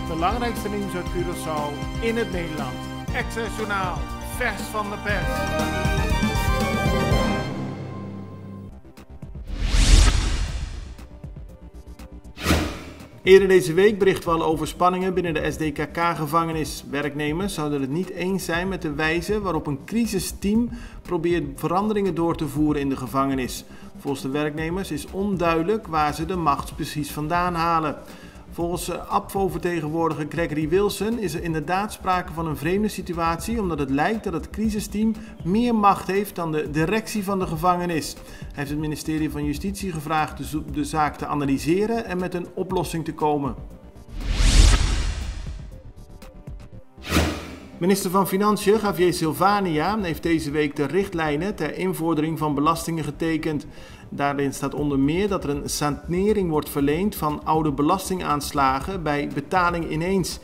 Het belangrijkste nieuws uit Curaçao in het Nederland. Access Journaal, vers van de pers. Eerder deze week berichten we al over spanningen binnen de SDKK-gevangenis. Werknemers zouden het niet eens zijn met de wijze waarop een crisisteam probeert veranderingen door te voeren in de gevangenis. Volgens de werknemers is onduidelijk waar ze de macht precies vandaan halen. Volgens APVO-vertegenwoordiger Gregory Wilson is er inderdaad sprake van een vreemde situatie, omdat het lijkt dat het crisisteam meer macht heeft dan de directie van de gevangenis. Hij heeft het ministerie van Justitie gevraagd de zaak te analyseren en met een oplossing te komen. Minister van Financiën, Javier Silvania, heeft deze week de richtlijnen ter invordering van belastingen getekend. Daarin staat onder meer dat er een sanering wordt verleend van oude belastingaanslagen bij betaling ineens.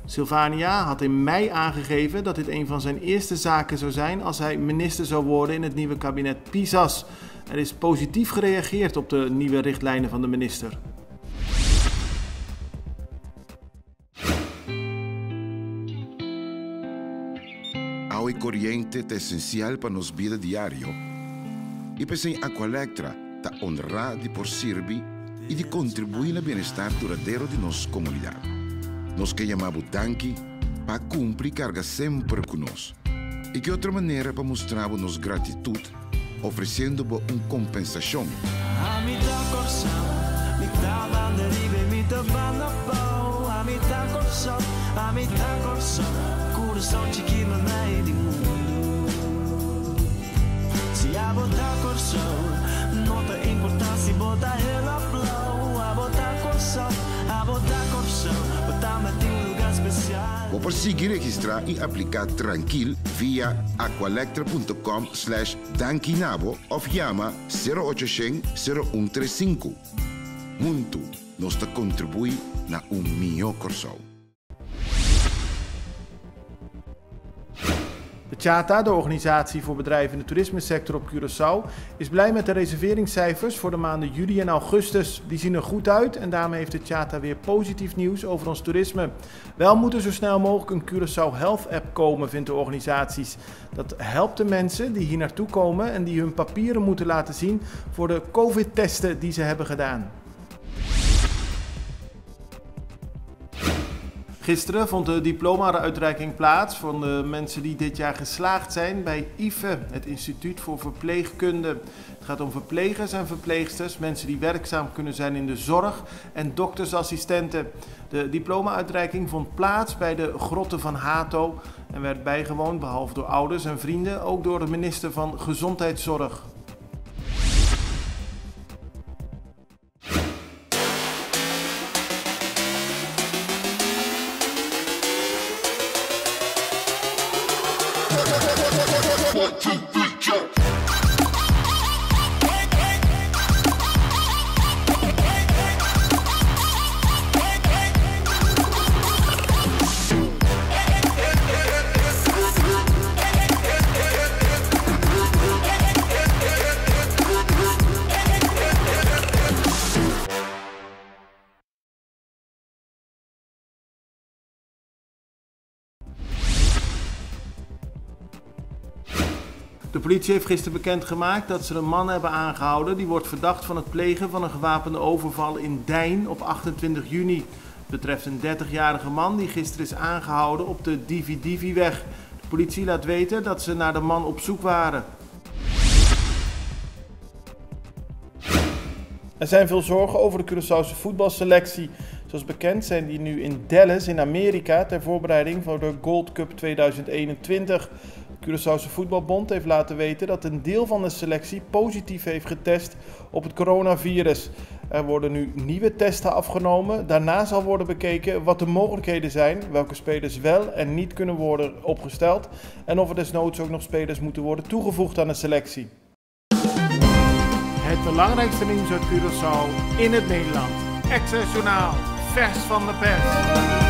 Silvania had in mei aangegeven dat dit een van zijn eerste zaken zou zijn als hij minister zou worden in het nieuwe kabinet Pisas. Er is positief gereageerd op de nieuwe richtlijnen van de minister. Agua y corriente é essencial para nos vida diário. E pensei Aqualectra ta honrar de por servir e de contribuir no bem-estar duradouro de nossa comunidade. Nós que chamamos danke para cumprir carga sempre conosco. E que outra maneira para mostrar nossa gratitude, oferecendo uma compensação. Vou conseguir registrar e aplicar tranquilo via aqualectra.com/dankinabo of chama 0800 0135. Muito nos contribui na melhor Curaçao. De CHATA, de organisatie voor bedrijven in de toerismesector op Curaçao, is blij met de reserveringscijfers voor de maanden juli en augustus. Die zien er goed uit en daarmee heeft de CHATA weer positief nieuws over ons toerisme. Wel moet er zo snel mogelijk een Curaçao Health App komen, vindt de organisaties. Dat helpt de mensen die hier naartoe komen en die hun papieren moeten laten zien voor de COVID-testen die ze hebben gedaan. Gisteren vond de diploma-uitreiking plaats van de mensen die dit jaar geslaagd zijn bij IFE, het Instituut voor Verpleegkunde. Het gaat om verplegers en verpleegsters, mensen die werkzaam kunnen zijn in de zorg en doktersassistenten. De diploma-uitreiking vond plaats bij de Grotten van Hato en werd bijgewoond, behalve door ouders en vrienden, ook door de minister van Gezondheidszorg. De politie heeft gisteren bekendgemaakt dat ze een man hebben aangehouden die wordt verdacht van het plegen van een gewapende overval in Dijn op 28 juni. Het betreft een 30-jarige man die gisteren is aangehouden op de Divi-Divi-weg. De politie laat weten dat ze naar de man op zoek waren. Er zijn veel zorgen over de Curaçaose voetbalselectie. Zoals bekend zijn die nu in Dallas in Amerika ter voorbereiding voor de Gold Cup 2021. De Curaçaose Voetbalbond heeft laten weten dat een deel van de selectie positief heeft getest op het coronavirus. Er worden nu nieuwe testen afgenomen. Daarna zal worden bekeken wat de mogelijkheden zijn, welke spelers wel en niet kunnen worden opgesteld en of er desnoods ook nog spelers moeten worden toegevoegd aan de selectie. Het belangrijkste nieuws uit Curaçao in het Nederland. Access Journaal, vers van de pers.